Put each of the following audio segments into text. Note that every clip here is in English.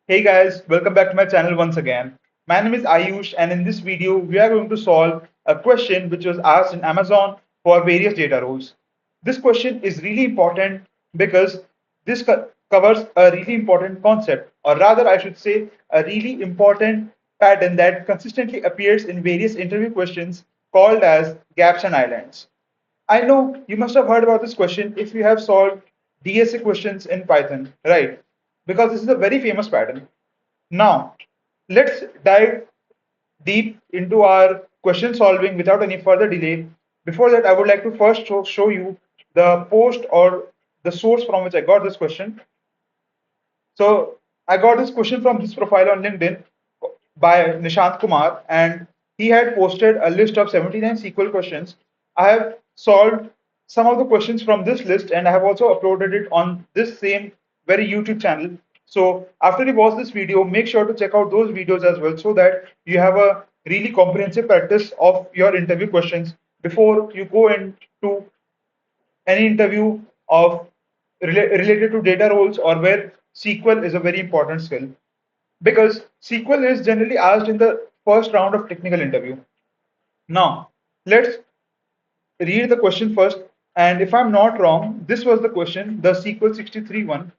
Hey guys, welcome back to my channel once again. My name is Ayush, and in this video, we are going to solve a question which was asked in Amazon for various data roles. This question is really important because this covers a really important concept, or rather, I should say, a really important pattern that consistently appears in various interview questions called as gaps and islands. I know you must have heard about this question if you have solved DSA questions in Python, right? Because this is a very famous pattern. Now, let's dive deep into our question solving without any further delay. Before that, I would like to first show you the post or the source from which I got this question. So I got this question from his profile on LinkedIn by Nishant Kumar, and he had posted a list of 79 SQL questions. I have solved some of the questions from this list, and I have also uploaded it on this same very YouTube channel. So after you watch this video, make sure to check out those videos as well, so that you have a really comprehensive practice of your interview questions before you go into any interview of related to data roles or where SQL is a very important skill, because SQL is generally asked in the first round of technical interview. Now, let's read the question first. And if I'm not wrong, this was the question, the SQL 63 one.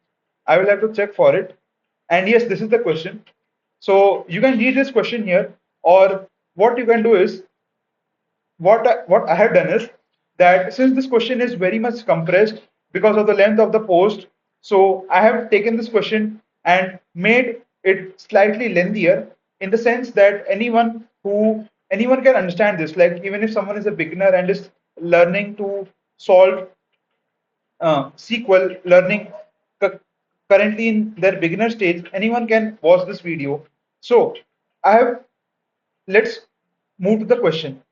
I will have to check for it. And yes, this is the question. So you can read this question here, or what you can do is what I have done is that since this question is very much compressed because of the length of the post, so I have taken this question and made it slightly lengthier in the sense that anyone can understand this. Like even if someone is a beginner and is learning to solve SQL, learning cu- currently in their beginner stage, anyone can watch this video. So I have let's move to the question.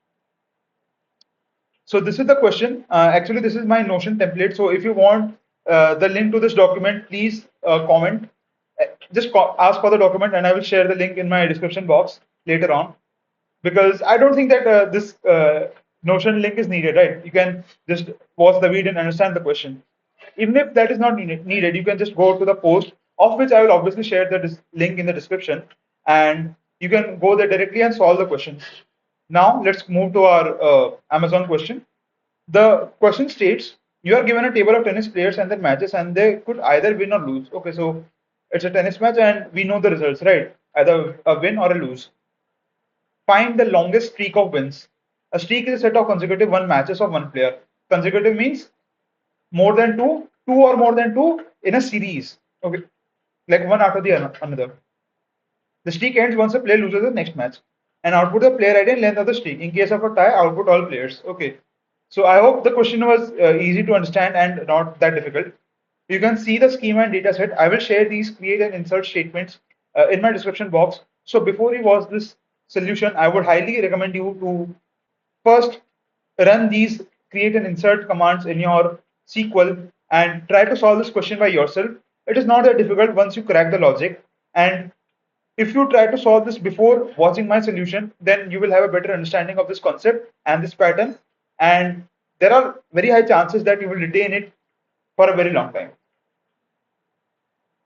So this is the question. Actually, this is my Notion template. So if you want the link to this document, please comment. Just ask for the document, and I will share the link in my description box later on. Because I don't think that this Notion link is needed, right? You can just watch the video and understand the question. Even if that is not needed, you can just go to the post, of which I will obviously share the link in the description, and you can go there directly and solve the question. Now let's move to our Amazon question. The question states you are given a table of tennis players and their matches, and they could either win or lose. Okay, so it's a tennis match, and we know the results, right? Either a win or a lose. Find the longest streak of wins. A streak is a set of consecutive one matches of one player. Consecutive means more than two or more than two in a series. Okay, like one after the another. The streak ends once a player loses the next match. And output the player ID and length of the streak. In case of a tie, output all players. Okay. So I hope the question was easy to understand and not that difficult. You can see the schema and data set. I will share these create and insert statements in my description box. So before you watch this solution, I would highly recommend you to first run these create and insert commands in your SQL and try to solve this question by yourself. It is not that difficult once you crack the logic. And if you try to solve this before watching my solution, then you will have a better understanding of this concept and this pattern. And there are very high chances that you will retain it for a very long time.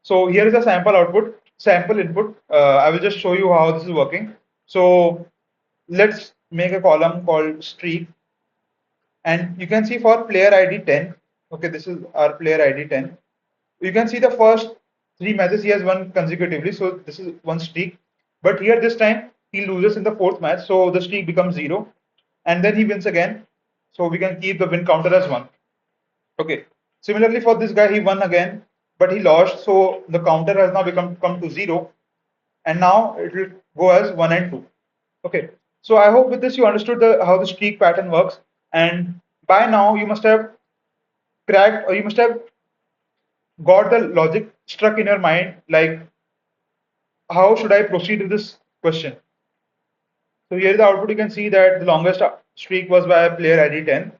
So here is a sample output, sample input. I will just show you how this is working. So let's make a column called streak, and you can see for player ID 10. Okay, this is our player ID 10. You can see the first three matches he has won consecutively, so this is one streak. But here this time he loses in the fourth match, so the streak becomes zero, and then he wins again. So we can keep the win counter as one. Okay. Similarly for this guy, he won again, but he lost, so the counter has now become come to zero, and now it will go as one and two. Okay. So I hope with this you understood how the streak pattern works, and by now you must have cracked, or you must have got the logic struck in your mind, like how should I proceed with this question. So here is the output. You can see that the longest streak was by player ID 10.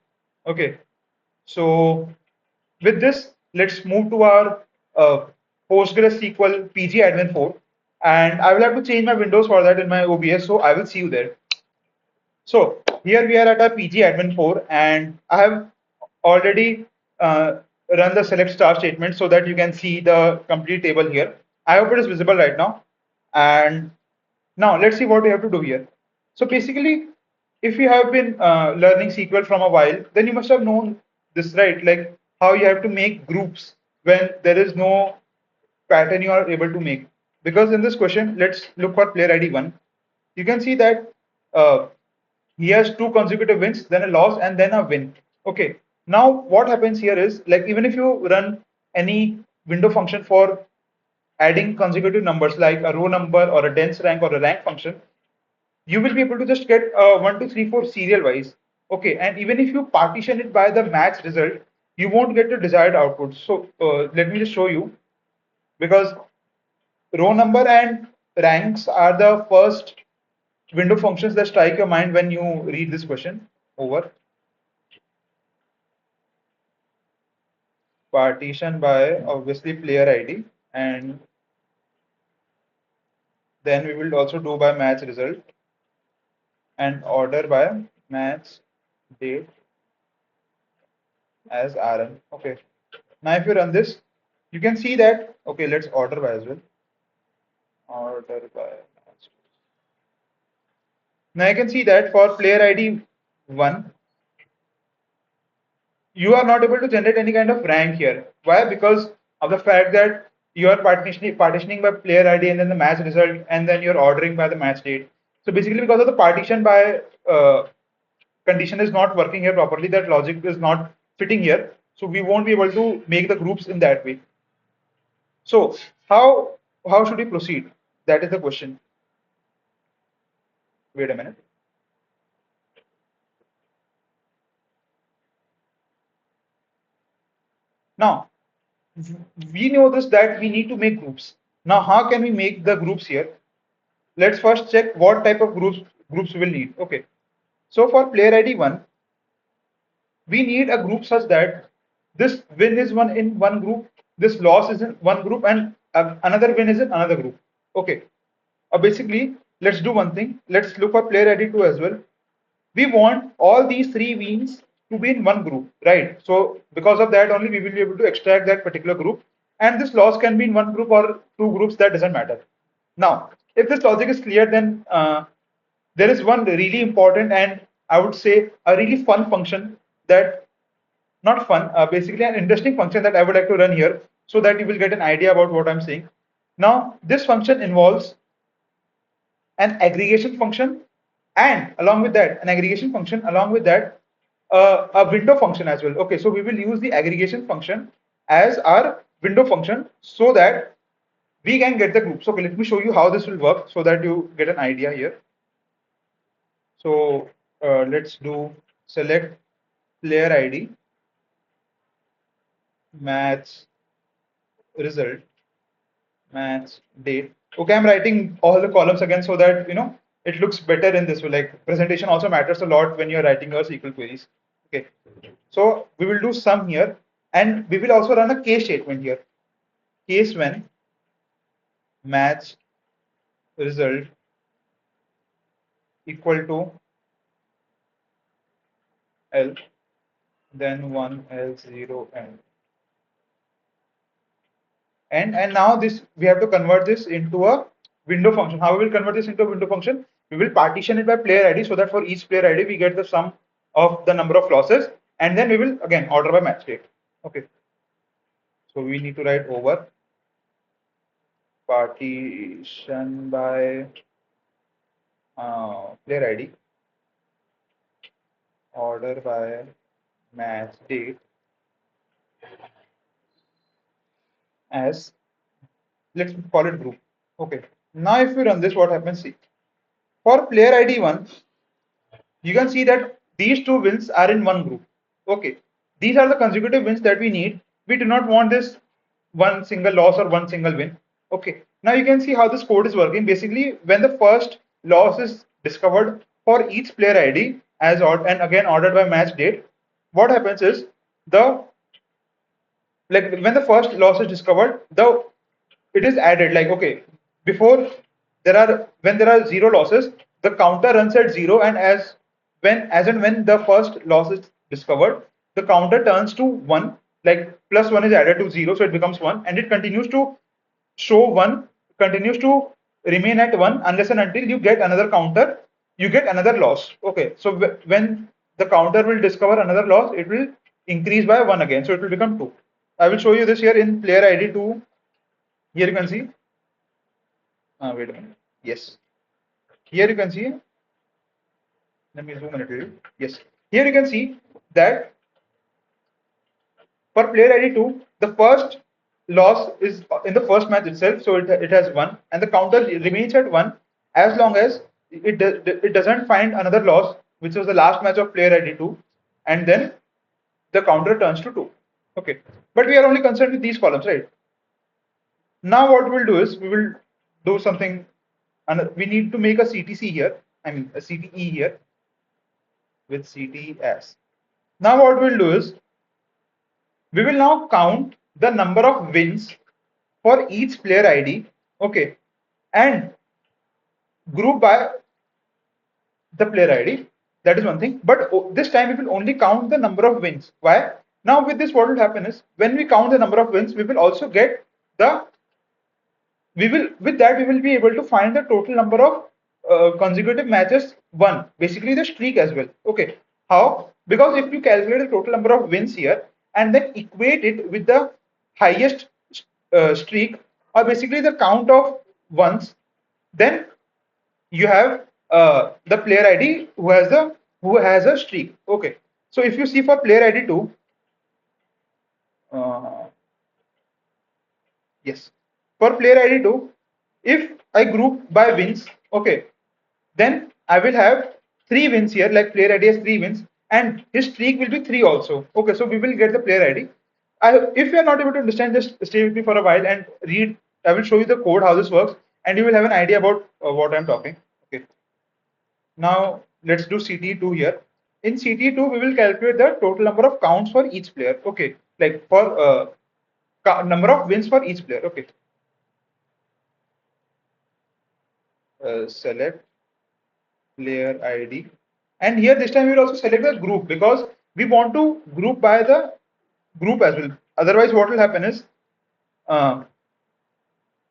Okay, so with this, let's move to our PostgreSQL PG admin 4, and I will have to change my windows for that in my OBS, so I will see you there. So here we are at our PG admin 4, and I have already run the select star statement so that you can see the complete table here. I hope it is visible right now. And now let's see what we have to do here. So basically, if you have been learning SQL from a while, then you must have known this, right? Like how you have to make groups when there is no pattern you are able to make. Because in this question, let's look for player ID 1. You can see that uh, he has two consecutive wins, then a loss, and then a win. Okay. Now what happens here is like even if you run any window function for adding consecutive numbers like a row number or a dense rank or a rank function, you will be able to just get 1, 2, 3, 4 serial wise. Okay, and even if you partition it by the match result, you won't get the desired output. So let me just show you, because row number and ranks are the first window functions that strike your mind when you read this question. Over partition by obviously player ID, and then we will also do by match result and order by match date as Rn. Okay. Now if you run this, you can see that, okay, let's order by as well. Order by. Now you can see that for player ID 1, you are not able to generate any kind of rank here. Why? Because of the fact that you are partitioning by player ID and then the match result, and then you're ordering by the match date. So basically because of the partition by condition is not working here properly, that logic is not fitting here. So we won't be able to make the groups in that way. So how should we proceed? That is the question. Wait a minute. Now we know this that we need to make groups. Now how can we make the groups here? Let's first check what type of groups we will need. Okay. So for player ID 1, we need a group such that this win is one in one group, this loss is in one group, and another win is in another group. Okay. Basically, let's do one thing. Let's look for player ID 2 as well. We want all these three wins to be in one group, right? So because of that only we will be able to extract that particular group, and this loss can be in one group or two groups, that doesn't matter. Now, if this logic is clear, then there is one really important and I would say a really fun function that, not fun, basically an interesting function that I would like to run here so that you will get an idea about what I'm saying. Now, this function involves an aggregation function, and along with that an aggregation function, along with that a window function as well. Okay, so we will use the aggregation function as our window function so that we can get the groups. Okay, let me show you how this will work so that you get an idea here. So let's do select player ID match result match date. Okay, I'm writing all the columns again so that it looks better in this way. Like presentation also matters a lot when you're writing your SQL queries. Okay, so we will do sum here, and we will also run a case statement here. Case when match result equal to L, then 1 L 0 and now this we have to convert this into a window function. How we will convert this into a window function? We will partition it by player ID so that for each player ID we get the sum of the number of losses, and then we will again order by match date. Okay, so we need to write over partition by player ID, order by match date as, let's call it group. Okay, now if we run this, what happens? See, for player ID 1, you can see that these two wins are in one group. Okay, these are the consecutive wins that we need. We do not want this one single loss or one single win. Okay, now you can see how this code is working. Basically, when the first loss is discovered for each player ID as odd and again ordered by match date, what happens is the, like when the first loss is discovered, the it is added, like okay, before there are, when there are zero losses, the counter runs at zero, and as and when the first loss is discovered, the counter turns to one, like plus one is added to zero, so it becomes one, and it continues to show 1 continues to remain at 1 unless and until you get another counter, you get another loss. Okay, so when the counter will discover another loss, it will increase by 1 again, so it will become 2. I will show you this here in player ID 2. Here you can see, wait a minute, yes, here you can see, let me zoom in a little. Yes, here you can see that for player ID 2, the first loss is in the first match itself, so it has 1, and the counter remains at 1 as long as it doesn't find another loss, which was the last match of player ID 2, and then the counter turns to 2. Okay, but we are only concerned with these columns, right? Now what we'll do is we will do something, and we need to make a CTC here, I mean a CTE here with CTEs. Now what we'll do is we will now count the number of wins for each player ID, okay, and group by the player ID. That is one thing. But this time we will only count the number of wins. Why? Now with this, what will happen is when we count the number of wins, we will also get the we will with that we will be able to find the total number of consecutive matches won, basically the streak as well. Okay, how? Because if you calculate the total number of wins here and then equate it with the highest streak, or basically the count of ones, then you have the player ID who has a streak. Okay, so if you see for player ID 2, uh, yes, for player ID 2, if I group by wins, okay, then I will have 3 wins here, like player ID has 3 wins, and his streak will be 3 also. Okay, so we will get the player ID. If you are not able to understand, just stay with me for a while and read. I will show you the code, how this works, and you will have an idea about what I'm talking. Okay. Now let's do CTE2 here. In CTE2, we will calculate the total number of counts for each player. Okay, like for number of wins for each player. Okay. Select player ID, and here this time we will also select the group because we want to group by the group as well. Otherwise, what will happen is, uh,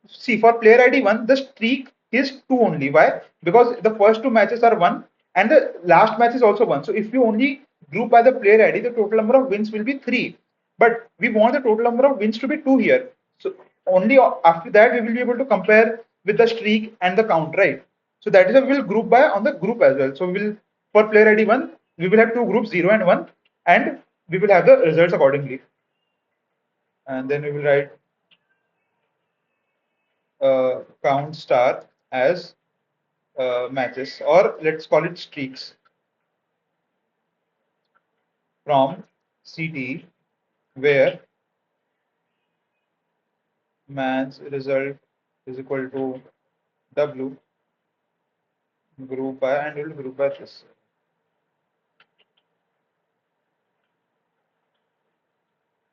see, for player ID 1, the streak is 2 only. Why? Because the first 2 matches are 1 and the last match is also 1. So if you only group by the player ID, the total number of wins will be 3. But we want the total number of wins to be 2 here. So only after that we will be able to compare with the streak and the count, right? So that is why we will group by on the group as well. So we will, for player ID 1, we will have 2 groups, 0 and 1, and we will have the results accordingly. And then we will write count star as matches, or let's call it streaks from CTE, where match result is equal to W group by, and we will group by this.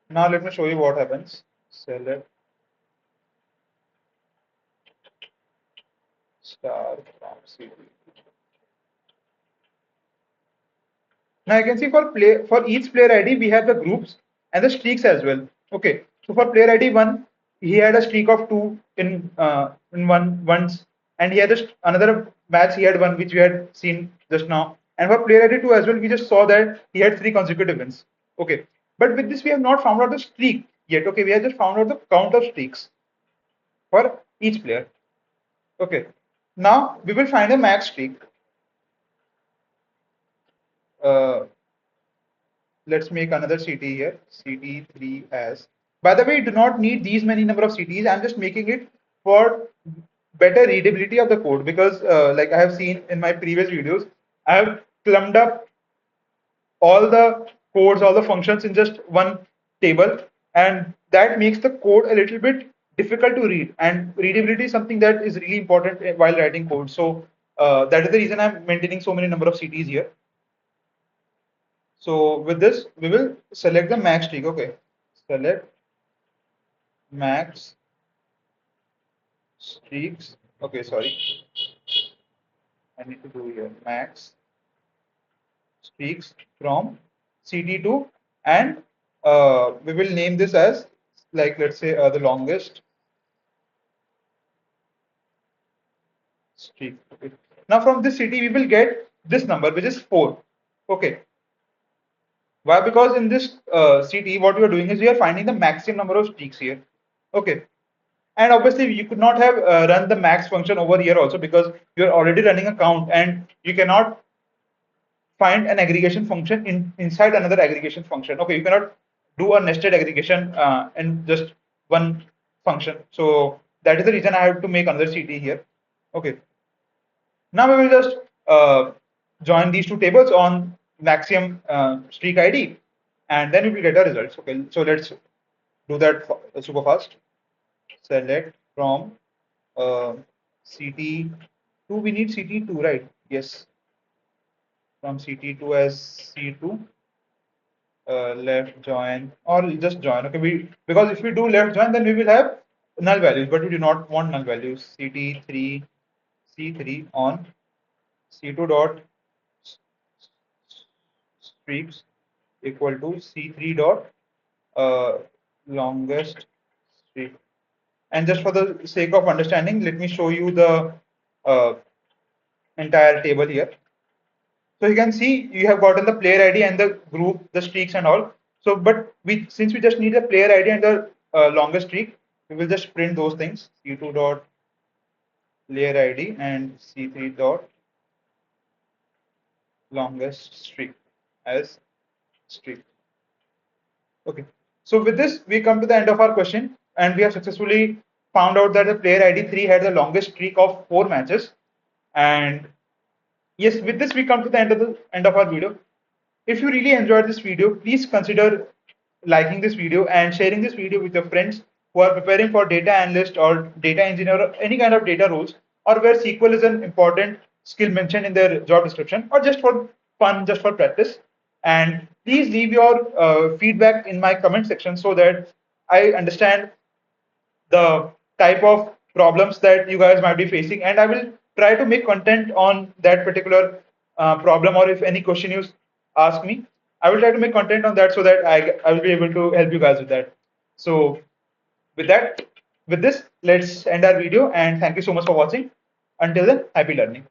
Now let me show you what happens. Select star from CTE. Now you can see for each player ID we have the groups and the streaks as well. Okay, so for player ID 1, he had a streak of 2 in one once, and he had another match he had 1, which we had seen just now. And for player ID 2 as well, we just saw that he had 3 consecutive wins. Okay, but with this we have not found out the streak yet. Okay, we have just found out the count of streaks for each player. Okay, now we will find a max streak. Uh, let's make another CT here, CT3 as. By the way, you do not need these many number of CTs. I'm just making it for better readability of the code because like I have seen in my previous videos, I have clumped up all the codes, all the functions in just one table, and that makes the code a little bit difficult to read. And readability is something that is really important while writing code. So that is the reason I'm maintaining so many number of CTs here. So with this, we will select the max streak. Okay, select max streaks. Okay, sorry, I need to do here max streaks from CD2, and we will name this as, like, let's say the longest streak. Okay. Now from this CT we will get this number which is 4. Okay. Why? Because in this CT what we are doing is we are finding the maximum number of streaks here. Okay. And obviously you could not have run the max function over here also because you're already running a count and you cannot find an aggregation function inside another aggregation function. Okay, you cannot do a nested aggregation in just one function. So that is the reason I have to make another CT here. Okay, now we will just join these two tables on maximum streak ID, and then we will get the results. Okay, so let's do that super fast. Select from CT2. We need CT2, right? Yes, from CT2 as C2. Left join or just join. Okay, we because if we do left join, then we will have null values, but we do not want null values. CT3 C3 on C2 dot streaks equal to C3 dot uh, longest streak. And just for the sake of understanding, let me show you the uh, entire table here. So you can see you have gotten the player ID and the group, the streaks and all. So, but we since we just need the player ID and the longest streak, we will just print those things. C2 dot player ID and C3 dot longest streak as streak. Okay. So with this, we come to the end of our question, and we have successfully found out that the player ID 3 had the longest streak of 4 matches. And yes, with this, we come to the end of our video. If you really enjoyed this video, please consider liking this video and sharing this video with your friends who are preparing for data analyst or data engineer or any kind of data roles, or where SQL is an important skill mentioned in their job description, or just for fun, just for practice. And please leave your feedback in my comment section so that I understand the type of problems that you guys might be facing, and I will try to make content on that particular problem, or if any question you ask me, I will try to make content on that so that I will be able to help you guys with that. So with that, with this, let's end our video, and thank you so much for watching. Until then, happy learning.